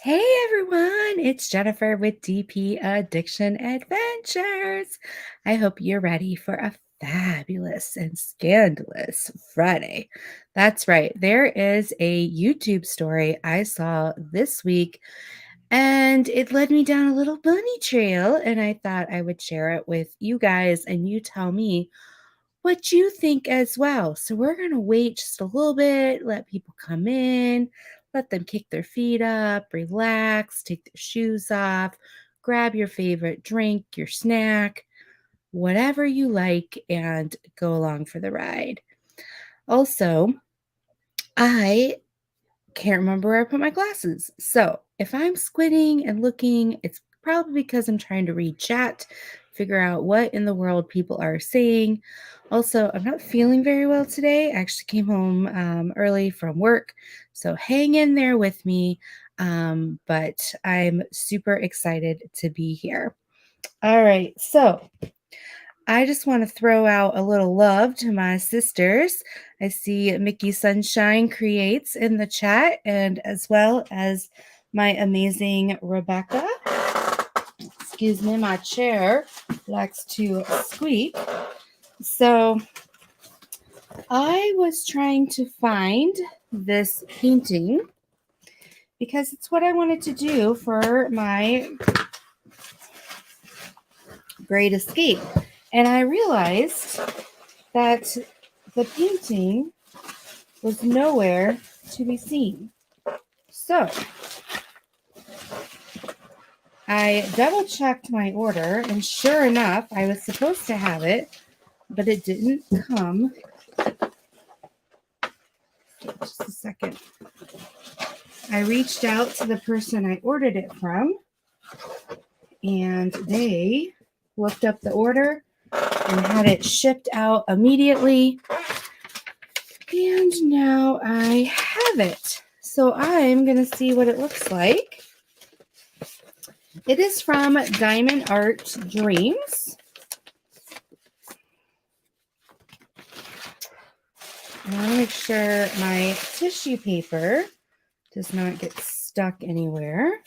Hey everyone, it's Jennifer with DP Addiction Adventures. I hope you're ready for a fabulous and scandalous Friday. That's right, there is a YouTube story I saw this week, and it led me down a little bunny trail, and I thought I would share it with you guys, and you tell me what you think as well. So we're going to wait just a little bit, let people come in, let them kick their feet up, relax, take their shoes off, grab your favorite drink, your snack, whatever you like, and go along for the ride. Also, I can't remember where I put my glasses. So if I'm squinting and looking, it's probably because I'm trying to read chat, figure out what in the world people are saying. Also, I'm not feeling very well today. I actually came home early from work. So hang in there with me. But I'm super excited to be here. All right. So I just want to throw out a little love to my sisters. I see Mickey Sunshine Creates in the chat, and as well as my amazing Rebecca. Excuse me, my chair likes to squeak. So I was trying to find this painting because it's what I wanted to do for my Great Escape. And I realized that the painting was nowhere to be seen. So I double checked my order, and sure enough, I was supposed to have it, but it didn't come. Just a second. I reached out to the person I ordered it from, and they looked up the order and had it shipped out immediately. And now I have it. So I'm going to see what it looks like. It is from Diamond Art Dreams. I want to make sure my tissue paper does not get stuck anywhere.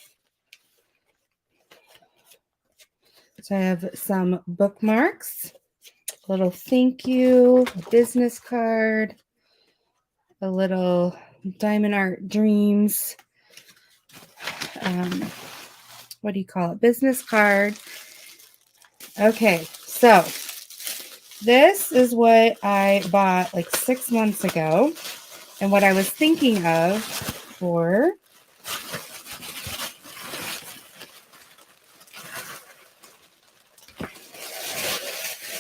So I have some bookmarks, a little thank you, a business card, a little Diamond Art Dreams, what do you call it? Business card. Okay, so this is what I bought like 6 months ago, and what I was thinking of for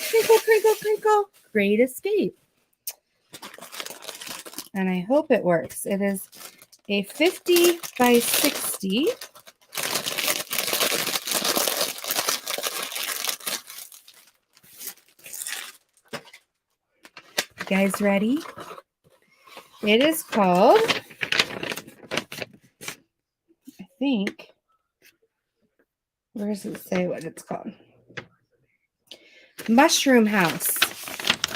Crinkle, Crinkle, Crinkle, Great Escape. And I hope it works. It is a 50 by 60. You guys ready? It is called, I think, where does it say what it's called? Mushroom House.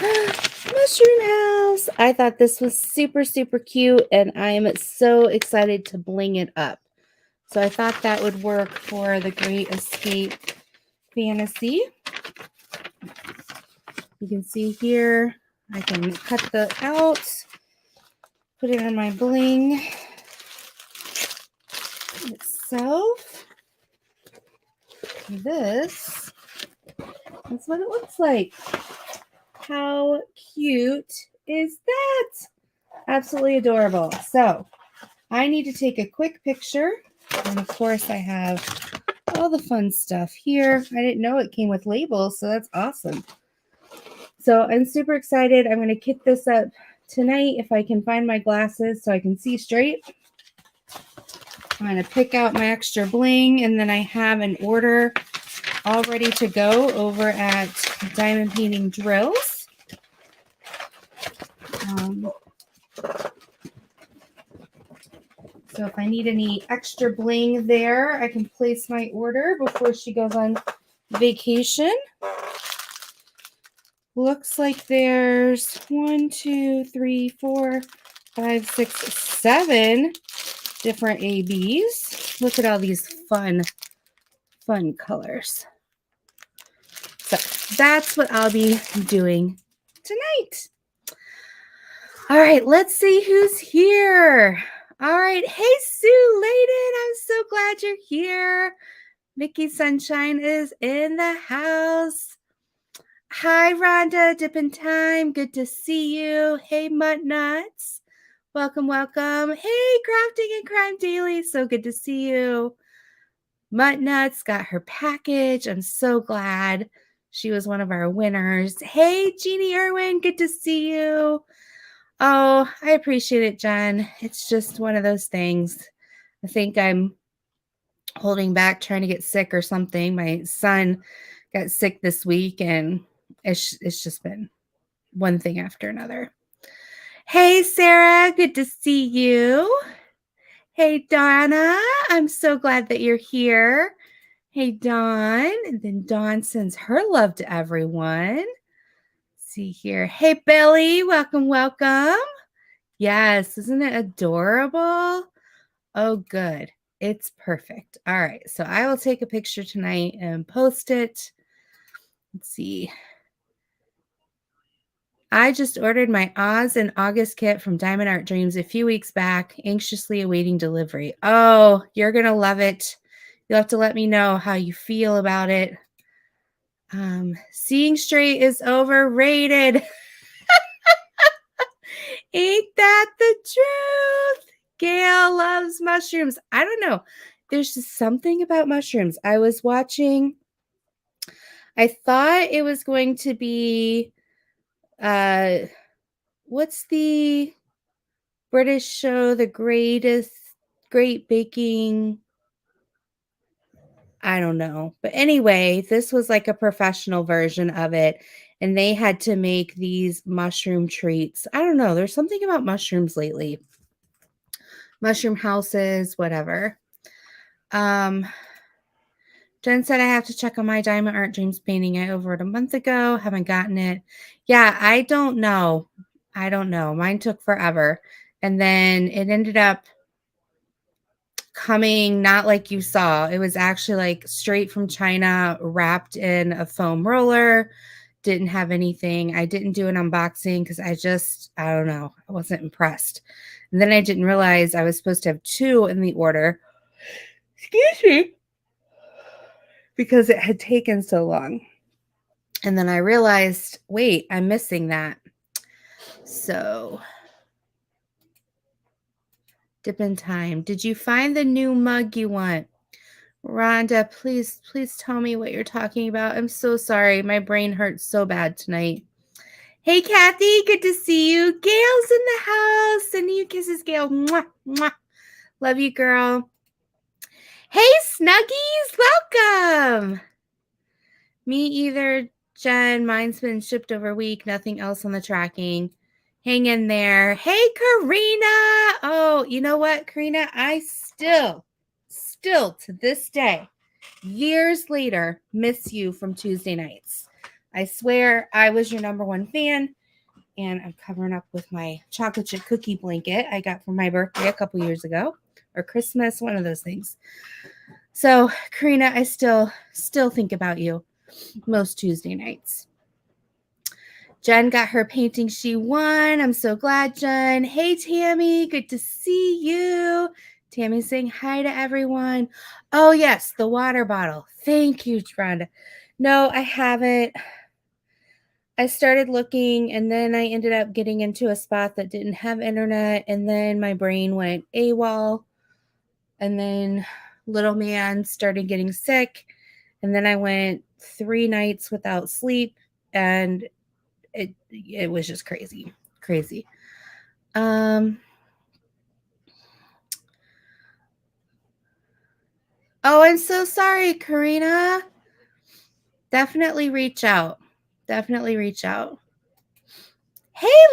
Mushroom House. I thought this was super, super cute, and I am so excited to bling it up. So I thought that would work for the Great Escape Fantasy. You can see here, I can cut the out, put it on my bling itself. This is what it looks like. How cute is that? Absolutely adorable. So I need to take a quick picture. And of course I have all the fun stuff here. I didn't know it came with labels, so that's awesome. So I'm super excited. I'm going to kit this up tonight if I can find my glasses so I can see straight. I'm going to pick out my extra bling, and then I have an order all ready to go over at Diamond Painting Drills. So if I need any extra bling there, I can place my order before she goes on vacation. Looks like there's 1, 2, 3, 4, 5, 6, 7 different ABs. Look at all these fun colors. So that's what I'll be doing tonight. All right, let's see who's here. All right. Hey, Sue Layden. I'm so glad you're here. Mickey Sunshine is in the house. Hi, Rhonda. Dippin' Time. Good to see you. Hey, Mutt Nuts. Welcome, welcome. Hey, Crafting and Crime Daily. So good to see you. Mutt Nuts got her package. I'm so glad she was one of our winners. Hey, Jeannie Irwin. Good to see you. Oh, I appreciate it, Jen. It's just one of those things. I think I'm holding back, trying to get sick or something. My son got sick this week, and it's just been one thing after another. Hey, Sarah. Good to see you. Hey, Donna. I'm so glad that you're here. Hey, Dawn. And then Dawn sends her love to everyone. Let's see here. Hey, Billy. Welcome, welcome. Yes, isn't it adorable? Oh, good. It's perfect. All right, so I will take a picture tonight and post it. Let's see. I just ordered my Oz and August kit from Diamond Art Dreams a few weeks back, anxiously awaiting delivery. Oh, you're going to love it. You'll have to let me know how you feel about it. Seeing straight is overrated. Ain't that the truth? Gail loves mushrooms. I don't know. There's just something about mushrooms. I was watching, I thought it was going to be, what's the British show, Great Baking? I don't know. But anyway, this was like a professional version of it. And they had to make these mushroom treats. I don't know. There's something about mushrooms lately. Mushroom houses, whatever. Jen said I have to check on my Diamond Art Dreams painting I ordered a month ago. Haven't gotten it. Yeah, I don't know. Mine took forever. And then it ended up coming not like you saw. It was actually like straight from China, wrapped in a foam roller. Didn't have anything. I didn't do an unboxing because I don't know. I wasn't impressed. And then I didn't realize I was supposed to have 2 in the order. Excuse me. Because it had taken so long. And then I realized, wait, I'm missing that. So, dip in time. Did you find the new mug you want? Rhonda, please tell me what you're talking about. I'm so sorry. My brain hurts so bad tonight. Hey, Kathy, good to see you. Gail's in the house. Sending you kisses, Gail. Mwah, mwah. Love you, girl. Hey, Snuggies, welcome. Me either, Jen. Mine's been shipped over a week. Nothing else on the tracking. Hang in there. Hey, Karina. Oh, you know what, Karina? I still to this day, years later, miss you from Tuesday nights. I swear I was your number 1 fan, and I'm covering up with my chocolate chip cookie blanket I got for my birthday a couple years ago, or Christmas, one of those things. So, Karina, I still think about you most Tuesday nights. Jen got her painting she won. I'm so glad, Jen. Hey, Tammy. Good to see you. Tammy's saying hi to everyone. Oh, yes, the water bottle. Thank you, Rhonda. No, I haven't. I started looking, and then I ended up getting into a spot that didn't have internet, and then my brain went AWOL, and then little man started getting sick, and then I went 3 nights without sleep, and it was just crazy. Oh, I'm so sorry, Karina. Definitely reach out. Hey,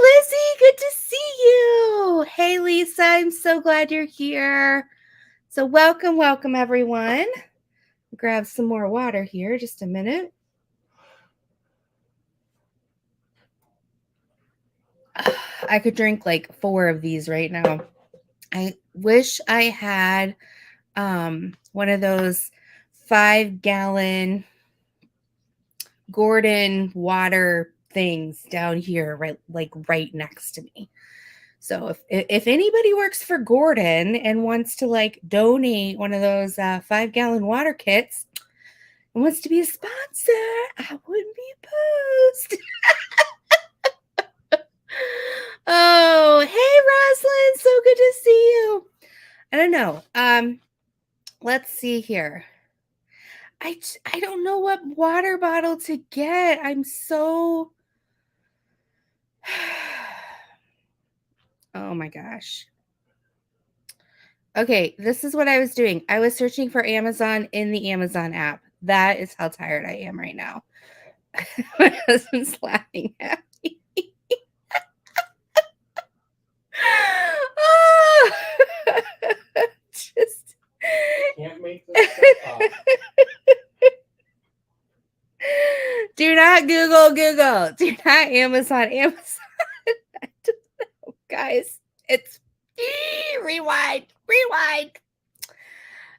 Lizzie, good to see you. Hey, Lisa, I'm so glad you're here. So welcome, everyone. Grab some more water here, just a minute. I could drink like 4 of these right now. I wish I had one of those 5-gallon Gordon water things down here, right next to me. So if anybody works for Gordon and wants to like donate one of those 5-gallon water kits and wants to be a sponsor, I wouldn't be opposed. Oh, hey Roslyn, so good to see you. I don't know. Let's see here. I don't know what water bottle to get. I'm so oh my gosh. Okay, this is what I was doing. I was searching for Amazon in the Amazon app. That is how tired I am right now. My husband's laughing at me. Oh! Just can't make this stuff up. Do not Google. Do not Amazon. I don't know, guys. It's rewind.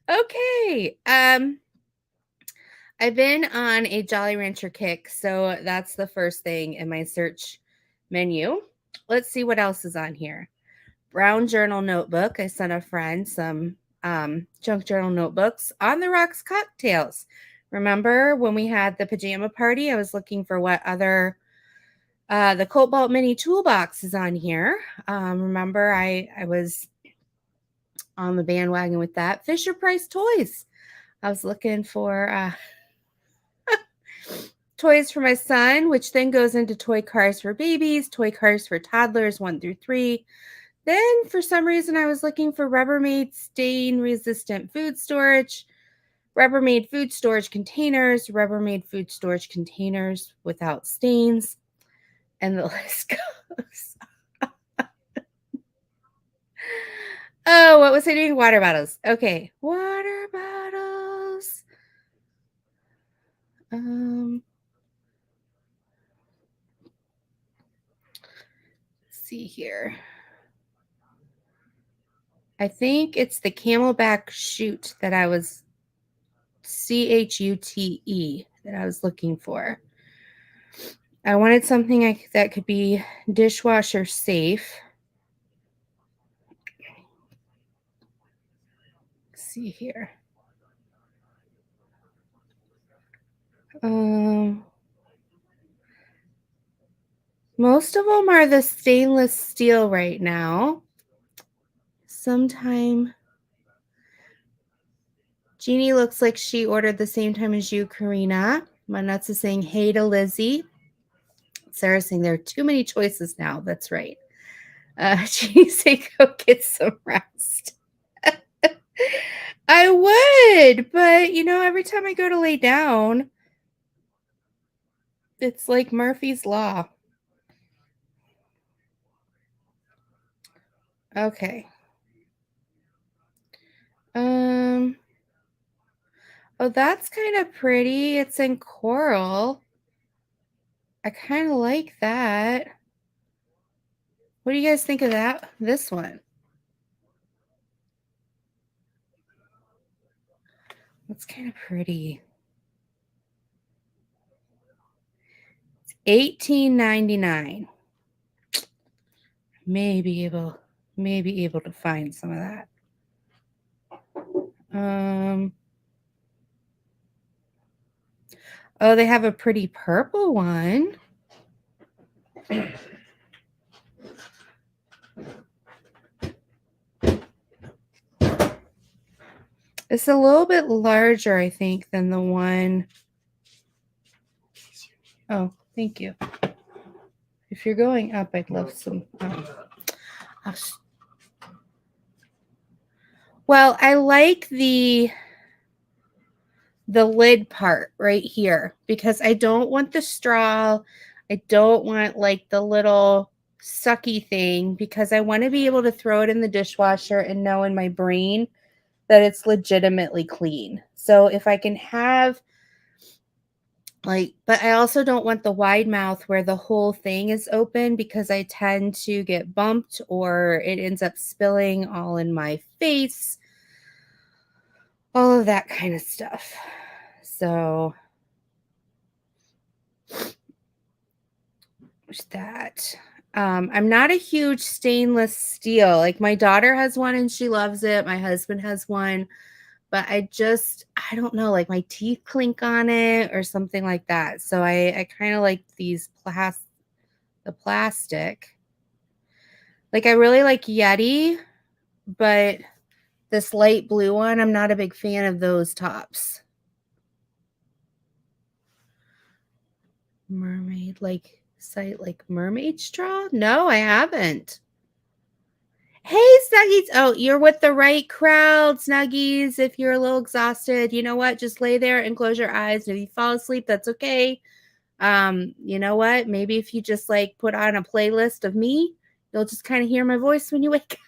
Okay. I've been on a Jolly Rancher kick, so that's the first thing in my search menu. Let's see what else is on here. Brown journal notebook. I sent a friend some junk journal notebooks. On the Rocks cocktails. Remember when we had the pajama party? I was looking for what other the Cobalt Mini Toolbox is on here. Remember I was on the bandwagon with that. Fisher Price Toys. I was looking for toys for my son, which then goes into toy cars for babies, toy cars for toddlers 1 through 3. Then for some reason I was looking for Rubbermaid stain resistant food storage, Rubbermaid food storage containers, Rubbermaid food storage containers without stains, and the list goes. Oh, what was I doing? Water bottles. Okay, water bottles. Let's see here. I think it's the Camelback Chute that I was CHUTE that I was looking for. I wanted something that could be dishwasher safe. Let's see here. Most of them are the stainless steel right now. Sometime Jeannie looks like she ordered the same time as you, Karina. My nuts is saying hey to Lizzie. Sarah's saying there are too many choices now. That's right. Jeannie say go get some rest. I would, but every time I go to lay down, it's like Murphy's Law. Okay. Oh, that's kind of pretty. It's in coral. I kind of like that. What do you guys think of that? This one. That's kind of pretty. It's $18.99. Maybe able to find some of that. Oh, they have a pretty purple one. It's a little bit larger, I think, than the one. Oh, thank you. If you're going up, I'd love some. Well, I like the lid part right here because I don't want the straw. I don't want like the little sucky thing because I want to be able to throw it in the dishwasher and know in my brain that it's legitimately clean. So if I can have but I also don't want the wide mouth where the whole thing is open because I tend to get bumped or it ends up spilling all in my face. all of that kind of stuff. So that I'm not a huge stainless steel. Like my daughter has one and she loves it. My husband has one, but I don't know, like my teeth clink on it or something like that. So I kind of like these the plastic. Like I really like Yeti, but this light blue one, I'm not a big fan of those tops. Mermaid, like site like mermaid straw? No, I haven't. Hey, Snuggies. Oh, you're with the right crowd, Snuggies. If you're a little exhausted, you know what? Just lay there and close your eyes. If you fall asleep, that's okay. You know what? Maybe if you just like put on a playlist of me, you'll just kind of hear my voice when you wake up.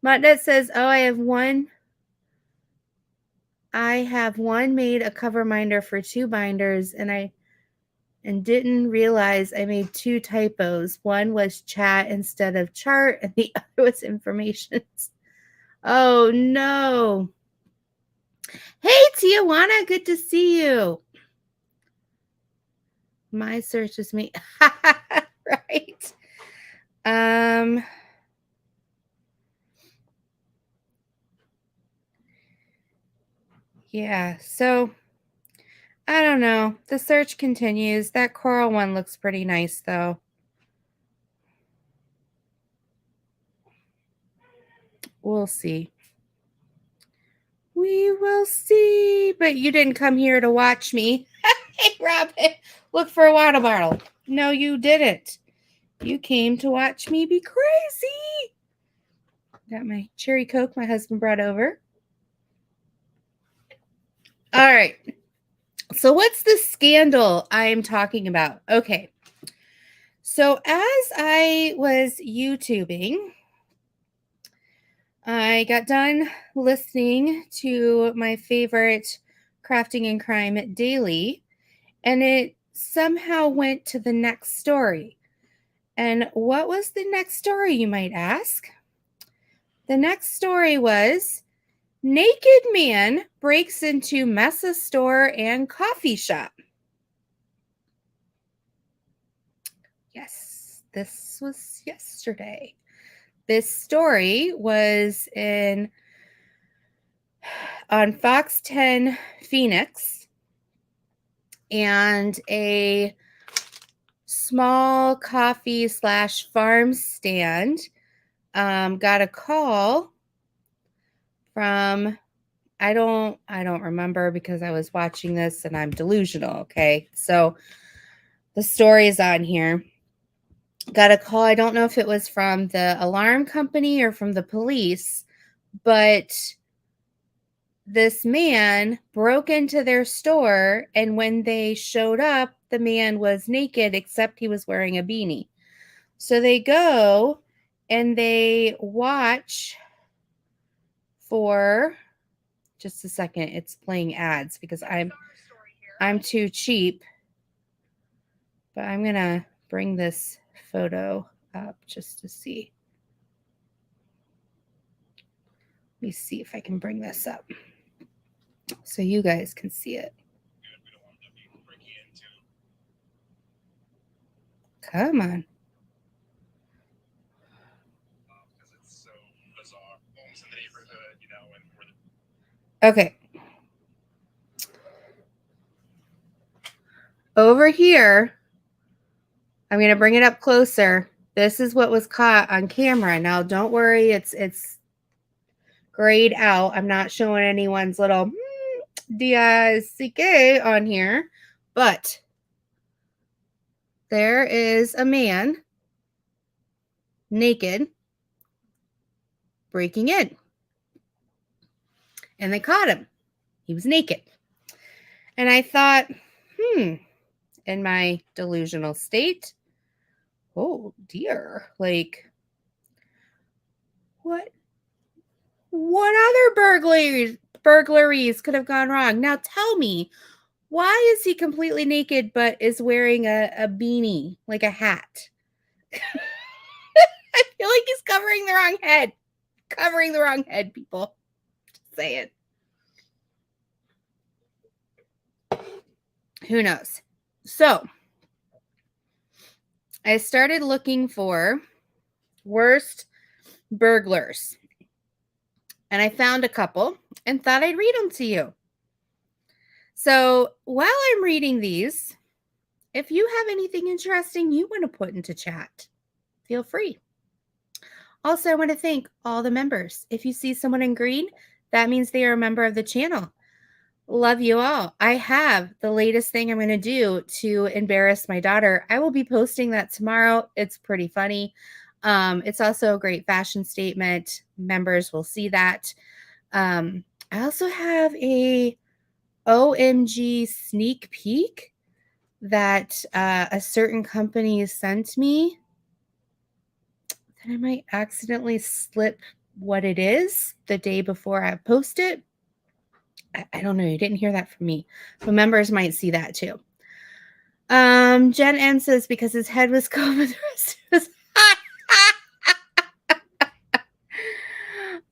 Mutnet says, oh, I have one made a cover minder for 2 binders and didn't realize I made 2 typos. One was chat instead of chart, and the other was information. Oh no. Hey Tijuana, good to see you. My search is me. Right. Yeah, so I don't know. The search continues. That coral one looks pretty nice though. We'll see. We will see. But you didn't come here to watch me. Hey, Robin, look for a water bottle. No, you didn't. You came to watch me be crazy. Got my cherry Coke my husband brought over. All right. So what's the scandal I'm talking about? Okay. So as I was YouTubing, I got done listening to my favorite Crafting and Crime daily, and it somehow went to the next story. And what was the next story, you might ask? The next story was naked man breaks into Mesa store and coffee shop. Yes, this was yesterday. This story was on Fox 10 Phoenix, and a small coffee / farm stand got a call from I don't remember because I was watching this and I'm delusional. Okay, so the story is on here. Got a call. I don't know if it was from the alarm company or from the police, but this man broke into their store, and when they showed up, the man was naked except he was wearing a beanie. So they go and they watch for just a second. It's playing ads because I'm too cheap. But I'm going to bring this photo up just to see. Let me see if I can bring this up so you guys can see it. Come on. Okay. Over here, I'm going to bring it up closer. This is what was caught on camera. Now, don't worry. It's grayed out. I'm not showing anyone's little DICK on here, but there is a man naked breaking in, and they caught him. He was naked. And I thought, in my delusional state, oh dear, like what other burglaries could have gone wrong? Now tell me, why is he completely naked but is wearing a beanie, like a hat? I feel like he's covering the wrong head. covering the wrong head, people. Just saying. Who knows? So I started looking for worst burglars. And I found a couple and thought I'd read them to you. So while I'm reading these, if you have anything interesting you want to put into chat, feel free. Also, I want to thank all the members. If you see someone in green, that means they are a member of the channel. Love you all. I have the latest thing I'm going to do to embarrass my daughter. I will be posting that tomorrow. It's pretty funny. It's also a great fashion statement. Members will see that. I also have a OMG sneak peek that a certain company sent me that I might accidentally slip what it is the day before I post it. I don't know. You didn't hear that from me, but members might see that too. Jenn M says because his head was covered with the rest of his.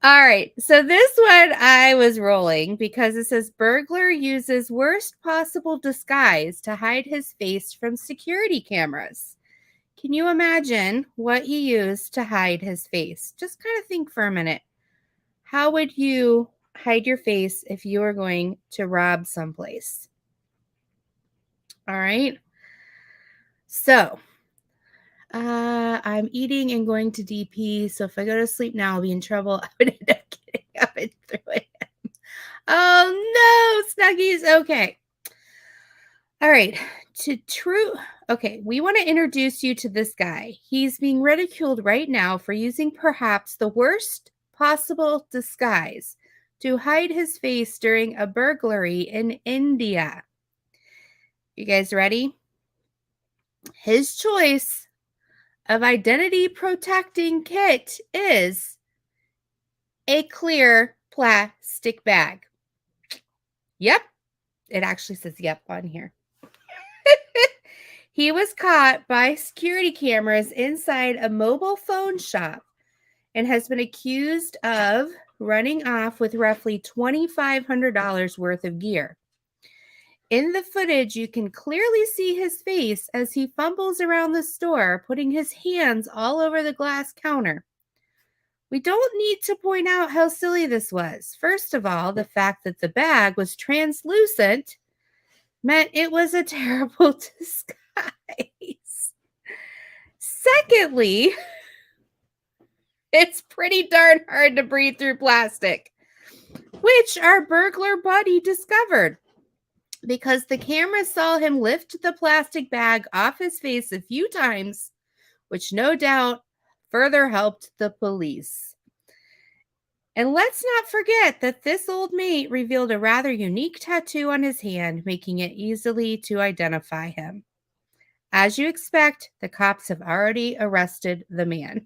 All right. So this one I was rolling because it says burglar uses worst possible disguise to hide his face from security cameras. Can you imagine what he used to hide his face? Just kind of think for a minute. How would you hide your face if you were going to rob someplace? All right. So I'm eating and going to DP. So if I go to sleep now, I'll be in trouble. I would end up getting up and through it. Oh no, Snuggies. Okay. All right. Okay, we want to introduce you to this guy. He's being ridiculed right now for using perhaps the worst possible disguise to hide his face during a burglary in India. You guys ready? His choice of identity protecting kit is a clear plastic bag. Yep, it actually says yep on here. He was caught by security cameras inside a mobile phone shop and has been accused of running off with roughly $2,500 worth of gear. In the footage, you can clearly see his face as he fumbles around the store, putting his hands all over the glass counter. We don't need to point out how silly this was. First of all, the fact that the bag was translucent meant it was a terrible disguise. Secondly, it's pretty darn hard to breathe through plastic, which our burglar buddy discovered because the camera saw him lift the plastic bag off his face a few times, which no doubt further helped the police. And let's not forget that this old mate revealed a rather unique tattoo on his hand, making it easily to identify him. As you expect, the cops have already arrested the man.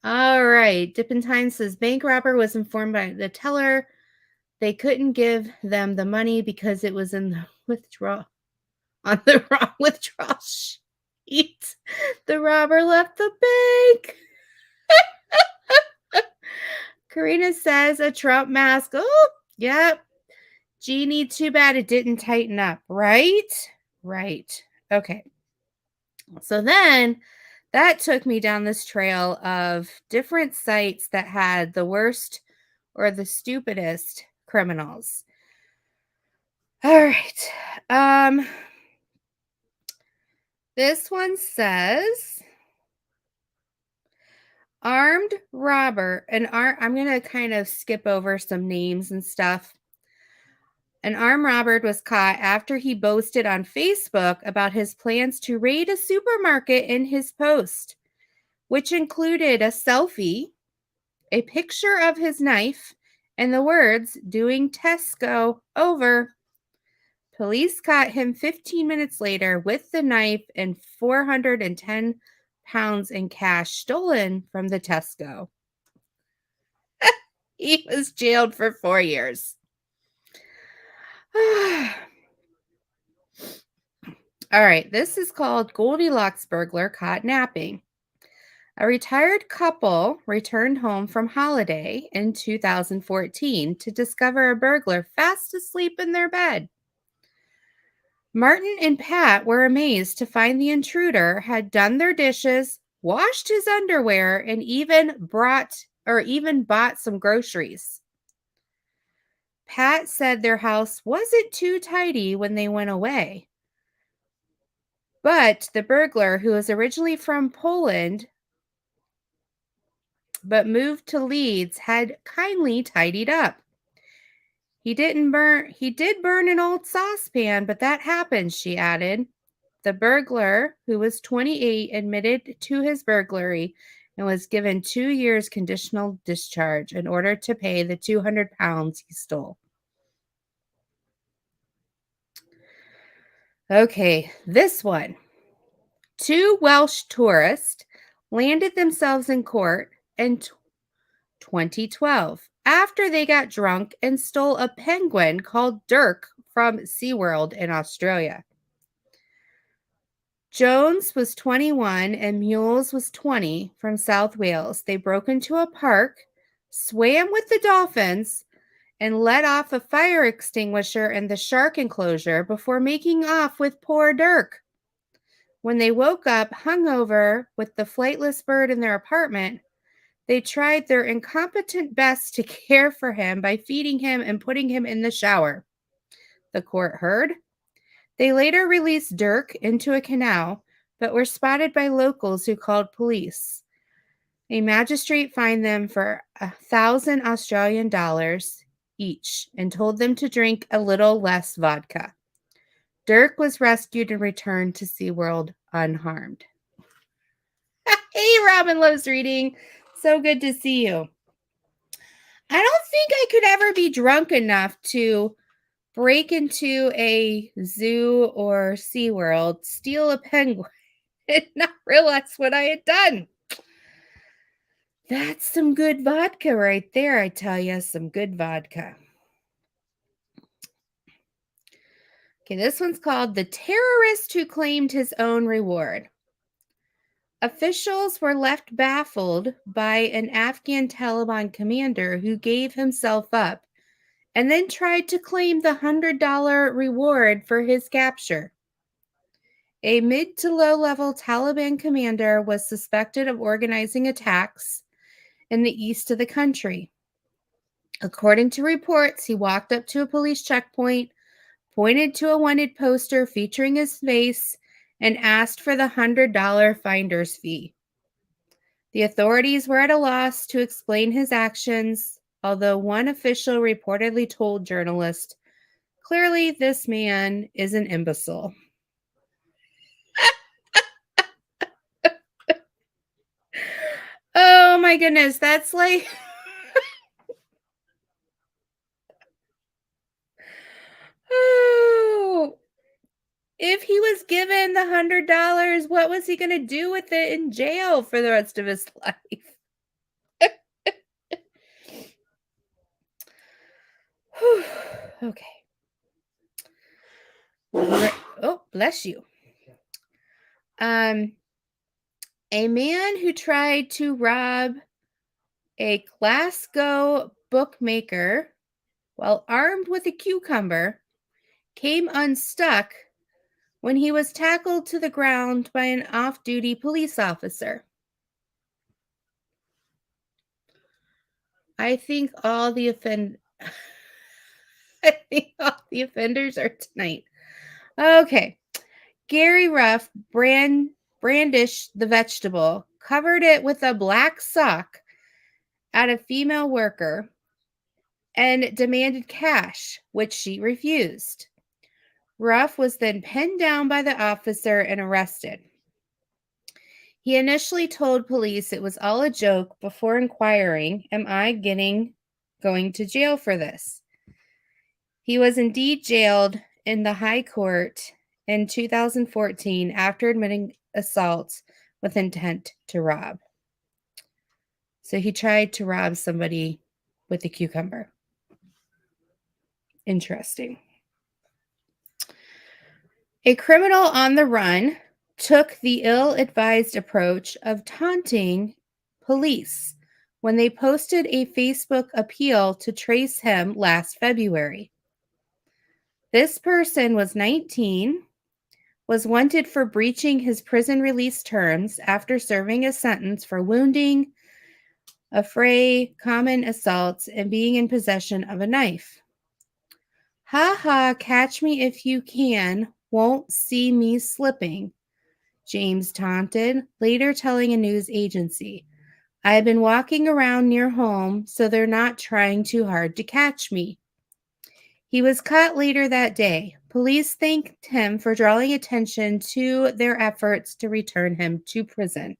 All right. Dippin' Time says bank robber was informed by the teller they couldn't give them the money because it was in the withdrawal on the wrong withdrawal sheet. The robber left the bank. Karina says a Trump mask. Oh, yep. Jeannie, too bad it didn't tighten up. Right? Right. Okay. So then that took me down this trail of different sites that had the worst or the stupidest criminals. All right. This one says armed robber. I'm going to kind of skip over some names and stuff. An armed robber was caught after he boasted on Facebook about his plans to raid a supermarket in his post, which included a selfie, a picture of his knife, and the words, "Doing Tesco over." Police caught him 15 minutes later with the knife and 410 pounds in cash stolen from the Tesco. He was jailed for 4 years. All right, this is called Goldilocks burglar caught napping. A retired couple returned home from holiday in 2014 to discover a burglar fast asleep in their bed. Martin and Pat were amazed to find the intruder had done their dishes, washed his underwear, and even bought some groceries. Pat said their house wasn't too tidy when they went away. But the burglar, who was originally from Poland but moved to Leeds, had kindly tidied up. He did burn an old saucepan, but that happens, she added. The burglar, who was 28, admitted to his burglary and was given 2 years conditional discharge in order to pay the £200 he stole. Okay, this one. 2 Welsh tourists landed themselves in court in 2012 after they got drunk and stole a penguin called Dirk from SeaWorld in Australia. Jones was 21 and Mules was 20 from South Wales. They broke into a park, swam with the dolphins, and let off a fire extinguisher in the shark enclosure before making off with poor Dirk. When they woke up hungover with the flightless bird in their apartment, they tried their incompetent best to care for him by feeding him and putting him in the shower. The court heard. They later released Dirk into a canal, but were spotted by locals who called police. A magistrate fined them for 1,000 Australian dollars each and told them to drink a little less vodka. Dirk was rescued and returned to SeaWorld unharmed. Hey, Robin loves reading. So good to see you. I don't think I could ever be drunk enough to break into a zoo or SeaWorld, steal a penguin, and not realize what I had done. That's some good vodka right there, I tell you, some good vodka. Okay, this one's called The Terrorist Who Claimed His Own Reward. Officials were left baffled by an Afghan Taliban commander who gave himself up and then tried to claim the $100 reward for his capture. A mid to low level Taliban commander was suspected of organizing attacks in the east of the country. According to reports, he walked up to a police checkpoint, pointed to a wanted poster featuring his face, and asked for the $100 finder's fee. The authorities were at a loss to explain his actions, although one official reportedly told journalists, "Clearly, this man is an imbecile." Oh my goodness, that's like oh, if he was given the $100, what was he going to do with it in jail for the rest of his life? Okay. Oh, bless you. A man who tried to rob a Glasgow bookmaker while armed with a cucumber came unstuck when he was tackled to the ground by an off-duty police officer. I think all the I think all the offenders are tonight. Okay. Gary Ruff brandished the vegetable, covered it with a black sock at a female worker, and demanded cash, which she refused. Ruff was then pinned down by the officer and arrested. He initially told police it was all a joke before inquiring, "Am I going to jail for this?" He was indeed jailed in the High Court in 2014 after admitting assault with intent to rob. So he tried to rob somebody with a cucumber. Interesting. A criminal on the run took the ill-advised approach of taunting police when they posted a Facebook appeal to trace him last February. This person was 19, was wanted for breaching his prison release terms after serving a sentence for wounding, affray, common assaults, and being in possession of a knife. Ha ha, catch me if you can, won't see me slipping, James taunted, later telling a news agency. I've been walking around near home, so they're not trying too hard to catch me. He was caught later that day. Police thanked him for drawing attention to their efforts to return him to prison.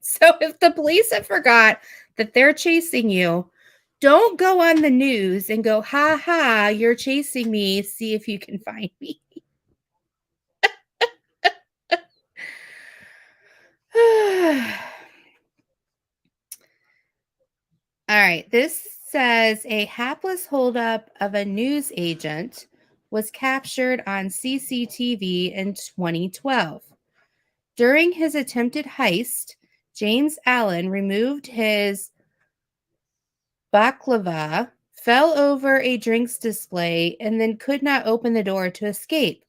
So if the police have forgot that they're chasing you, don't go on the news and go, ha ha, you're chasing me. See if you can find me. All right. This says a hapless holdup of a news agent was captured on CCTV in 2012. During his attempted heist, James Allen removed his baklava, fell over a drinks display, and then could not open the door to escape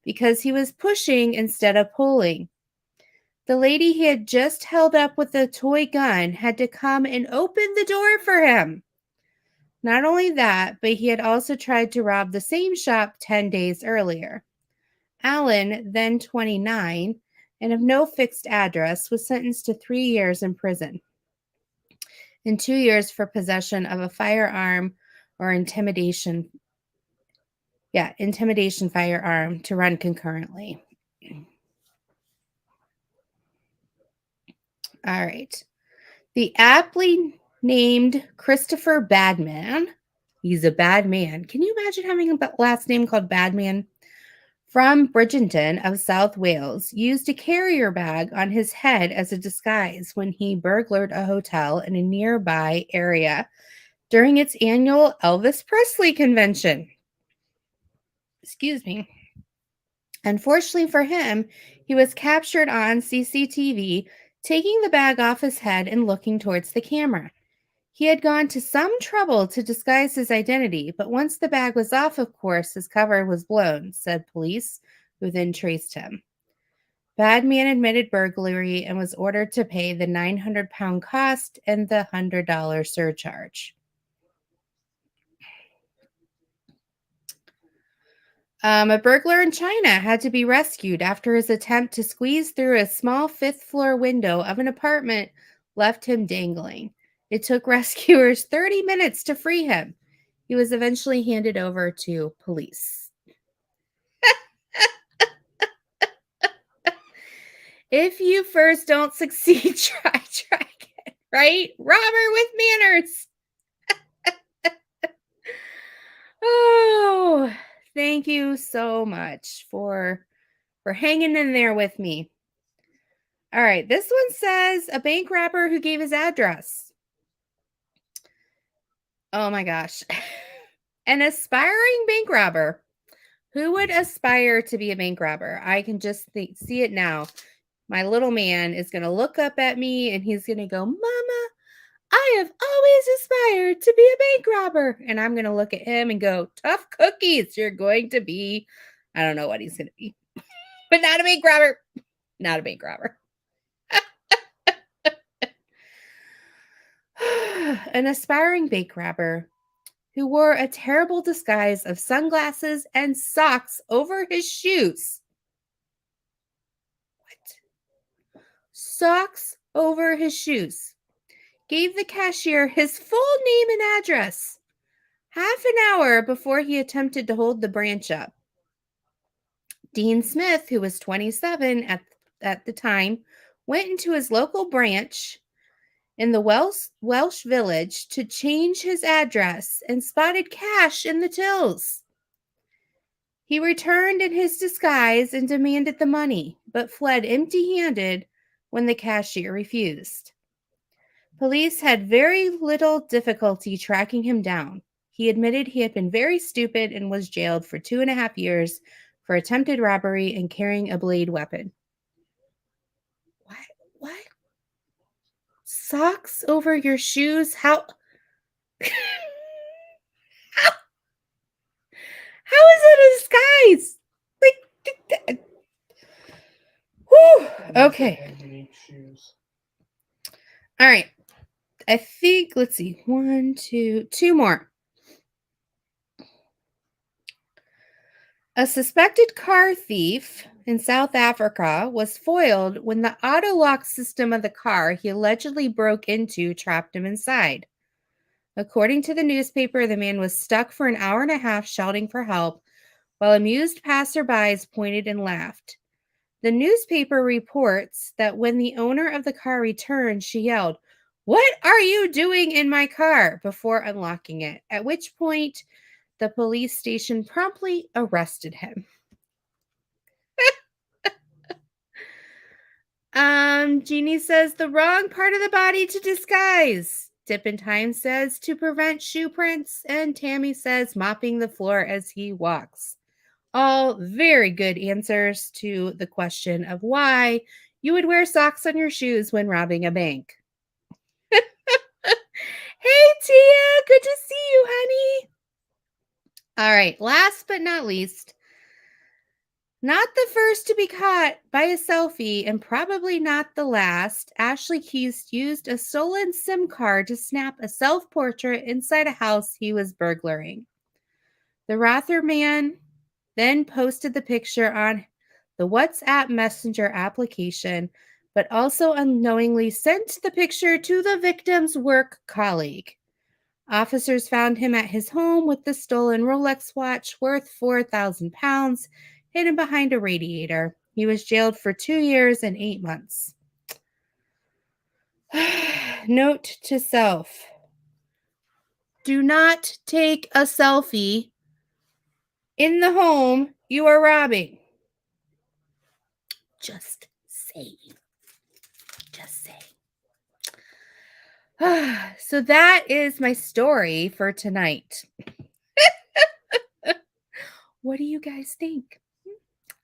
because he was pushing instead of pulling. The lady he had just held up with the toy gun had to come and open the door for him. Not only that, but he had also tried to rob the same shop 10 days earlier. Allen, then 29, and of no fixed address, was sentenced to 3 years in prison and 2 years for possession of a firearm or intimidation. Yeah, intimidation firearm to run concurrently. All right. The aptly named Christopher Badman. He's a bad man. Can you imagine having a last name called Badman? From Bridgeton of South Wales, used a carrier bag on his head as a disguise when he burglared a hotel in a nearby area during its annual Elvis Presley convention. Excuse me. Unfortunately for him, he was captured on CCTV taking the bag off his head and looking towards the camera. He had gone to some trouble to disguise his identity, but once the bag was off, of course, his cover was blown, said police, who then traced him. Badman admitted burglary and was ordered to pay the 900-pound cost and the $100 surcharge. A burglar in China had to be rescued after his attempt to squeeze through a small fifth-floor window of an apartment left him dangling. It took rescuers 30 minutes to free him. He was eventually handed over to police. If you first don't succeed, try again, right? Robert with manners. Oh, thank you so much for hanging in there with me. All right, this one says a bank robber who gave his address. Oh my gosh. An aspiring bank robber. Who would aspire to be a bank robber? I can just see it now. My little man is going to look up at me and he's going to go, Mama, I have always aspired to be a bank robber. And I'm going to look at him and go, tough cookies. You're going to be, I don't know what he's going to be, but not a bank robber. Not a bank robber. An aspiring bank robber who wore a terrible disguise of sunglasses and socks over his shoes. What? Socks over his shoes. Gave the cashier his full name and address half an hour before he attempted to hold the branch up. Dean Smith, who was 27 at the time, went into his local branch in the Welsh village to change his address and spotted cash in the tills. He returned in his disguise and demanded the money, but fled empty-handed when the cashier refused. Police had very little difficulty tracking him down. He admitted he had been very stupid and was jailed for 2.5 years for attempted robbery and carrying a blade weapon. What? What? Socks over your shoes? How? How is it a disguise? Like, whew. Okay. Unique shoes. All right. I think, let's see. Two more. A suspected car thief in South Africa was foiled when the auto lock system of the car he allegedly broke into trapped him inside. According to the newspaper, the man was stuck for an hour and a half shouting for help while amused passerbys pointed and laughed. The newspaper reports that when the owner of the car returned, she yelled, "What are you doing in my car?" before unlocking it, at which point the police station promptly arrested him. Jeannie says the wrong part of the body to disguise. Dip in Time says to prevent shoe prints, and Tammy says mopping the floor as he walks. All very good answers to the question of why you would wear socks on your shoes when robbing a bank. Hey, Tia, good to see you, honey. All right, last but not least, not the first to be caught by a selfie and probably not the last, Ashley Keys used a stolen SIM card to snap a self-portrait inside a house he was burglaring. The Rother man then posted the picture on the WhatsApp Messenger application, but also unknowingly sent the picture to the victim's work colleague. Officers found him at his home with the stolen Rolex watch worth 4,000 pounds hidden behind a radiator. He was jailed for 2 years and 8 months. Note to self: do not take a selfie in the home you are robbing. Just saying. Just saying. So that is my story for tonight. What do you guys think?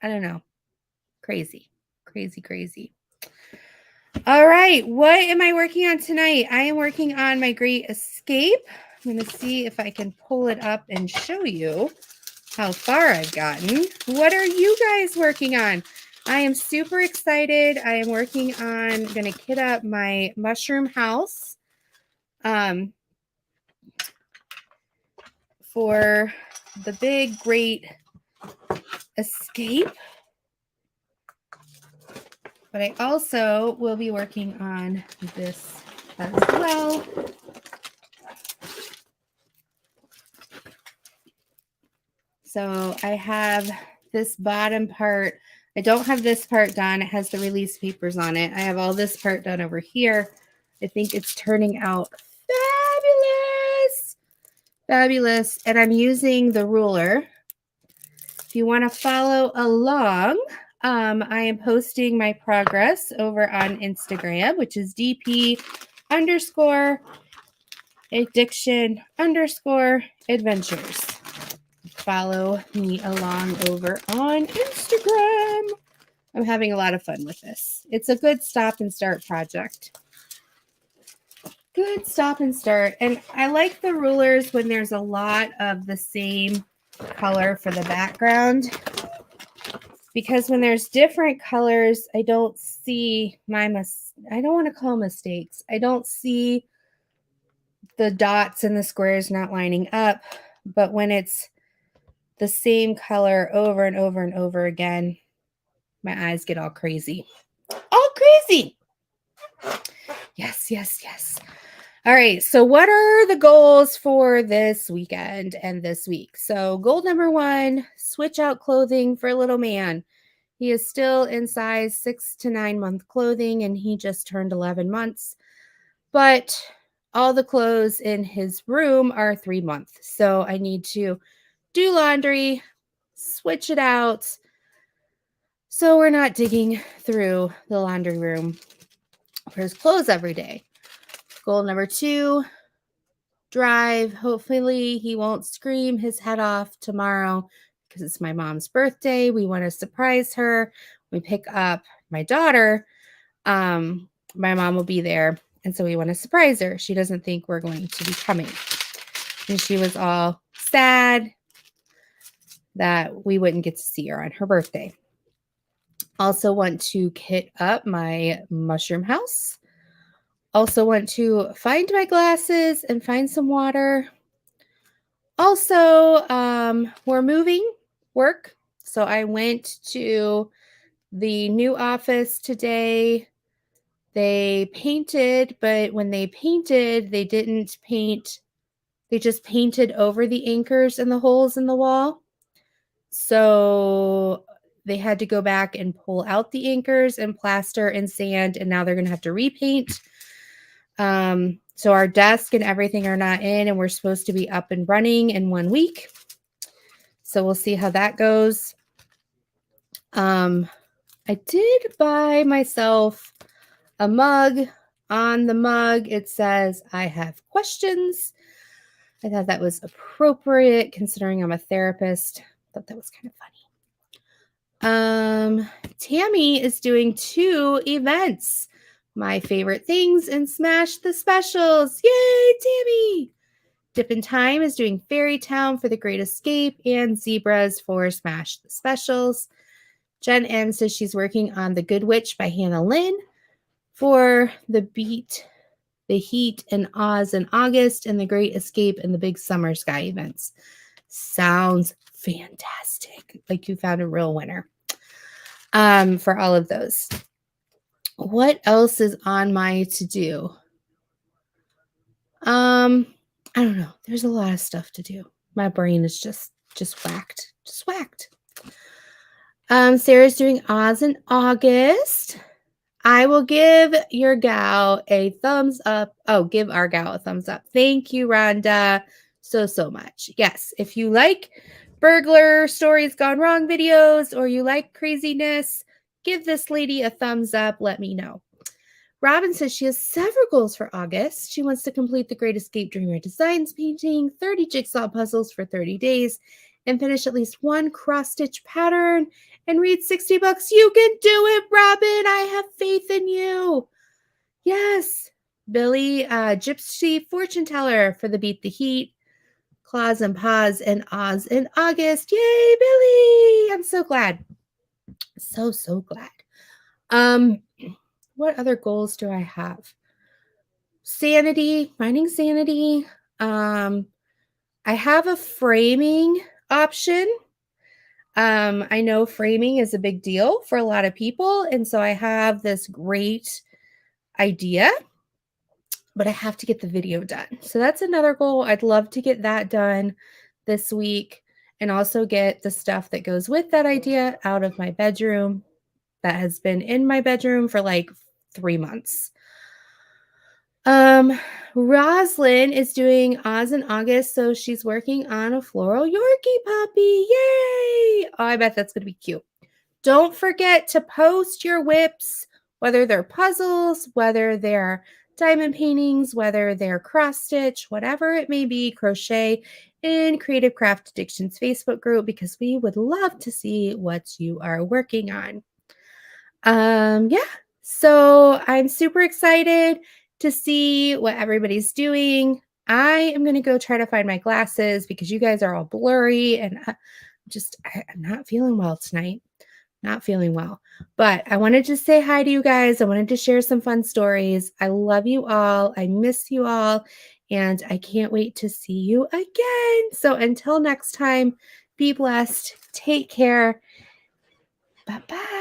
I don't know. Crazy. Crazy, crazy. All right. What am I working on tonight? I am working on my Great Escape. I'm going to see if I can pull it up and show you how far I've gotten. What are you guys working on? I am super excited. I am working on going to kit up my mushroom house for the big Great Escape. But I also will be working on this as well. So I have this bottom part. I don't have this part done. It has the release papers on it. I have all this part done over here. I think it's turning out fabulous. Fabulous. And I'm using the ruler. If you want to follow along, I am posting my progress over on Instagram, which is DP_addiction_adventures. Follow me along over on Instagram. I'm having a lot of fun with this. It's a good stop and start project. Good stop and start. And I like the rulers when there's a lot of the same color for the background, because when there's different colors, I don't see I don't want to call mistakes. I don't see the dots and the squares not lining up. But when it's the same color over and over and over again, my eyes get all crazy. All crazy. Yes, yes, yes. All right. So what are the goals for this weekend and this week? So goal number 1, switch out clothing for little man. He is still in size 6 to 9 month clothing, and he just turned 11 months. But all the clothes in his room are 3 months. So I need to do laundry, switch it out, so we're not digging through the laundry room for his clothes every day. Goal number 2, drive. Hopefully he won't scream his head off tomorrow because it's my mom's birthday. We want to surprise her. We pick up my daughter. My mom will be there. And so we want to surprise her. She doesn't think we're going to be coming. And she was all sad that we wouldn't get to see her on her birthday. Also want to kit up my mushroom house. Also want to find my glasses and find some water. Also, we're moving work. So I went to the new office today. They painted, but when they painted, they didn't paint. They just painted over the anchors and the holes in the wall. So they had to go back and pull out the anchors and plaster and sand, and now they're going to have to repaint. So our desk and everything are not in, and we're supposed to be up and running in 1 week. So we'll see how that goes. I did buy myself a mug. On the mug, it says, "I have questions." I thought that was appropriate considering I'm a therapist. I thought that was kind of funny. Tammy is doing 2 events. My favorite things and Smash the Specials. Yay, Tammy! Dip in Time is doing Fairy Town for the Great Escape and Zebras for Smash the Specials. Jenn M says she's working on The Good Witch by Hannah Lynn for the Heat and Oz in August, and the Great Escape and the Big Summer Sky events. Sounds fantastic. Like you found a real winner for all of those. What else is on my to-do? I don't know. There's a lot of stuff to do. My brain is just whacked. Just whacked. Sarah's doing Oz in August. I will give your gal a thumbs up. Oh, give our gal a thumbs up. Thank you, Rhonda, so much. Yes, if you like burglar stories gone wrong videos or you like craziness, give this lady a thumbs up. Let me know. Robin says she has several goals for August. She wants to complete the Great Escape Dreamer Designs painting, 30 jigsaw puzzles for 30 days, and finish at least 1 cross-stitch pattern and read 60 books. You can do it, Robin. I have faith in you. Yes. Billy, Gypsy Fortune Teller for the Beat the Heat, Claws and Paws, and Oz in August. Yay, Billy. I'm so glad. So glad. What other goals do I have? Sanity, finding sanity. I have a framing option. I know framing is a big deal for a lot of people, and so I have this great idea, but I have to get the video done. So that's another goal. I'd love to get that done this week and also get the stuff that goes with that idea out of my bedroom that has been in my bedroom for like 3 months. Roslyn is doing Oz in August, so she's working on a floral Yorkie puppy. Yay! Oh, I bet that's going to be cute. Don't forget to post your whips, whether they're puzzles, whether they're diamond paintings, whether they're cross stitch, whatever it may be, crochet, in Creative Craft Addictions Facebook group, because we would love to see what you are working on. Yeah, so I'm super excited to see what everybody's doing. I am going to go try to find my glasses because you guys are all blurry and I'm not feeling well tonight. Not feeling well. But I wanted to say hi to you guys. I wanted to share some fun stories. I love you all. I miss you all. And I can't wait to see you again. So until next time, be blessed. Take care. Bye-bye.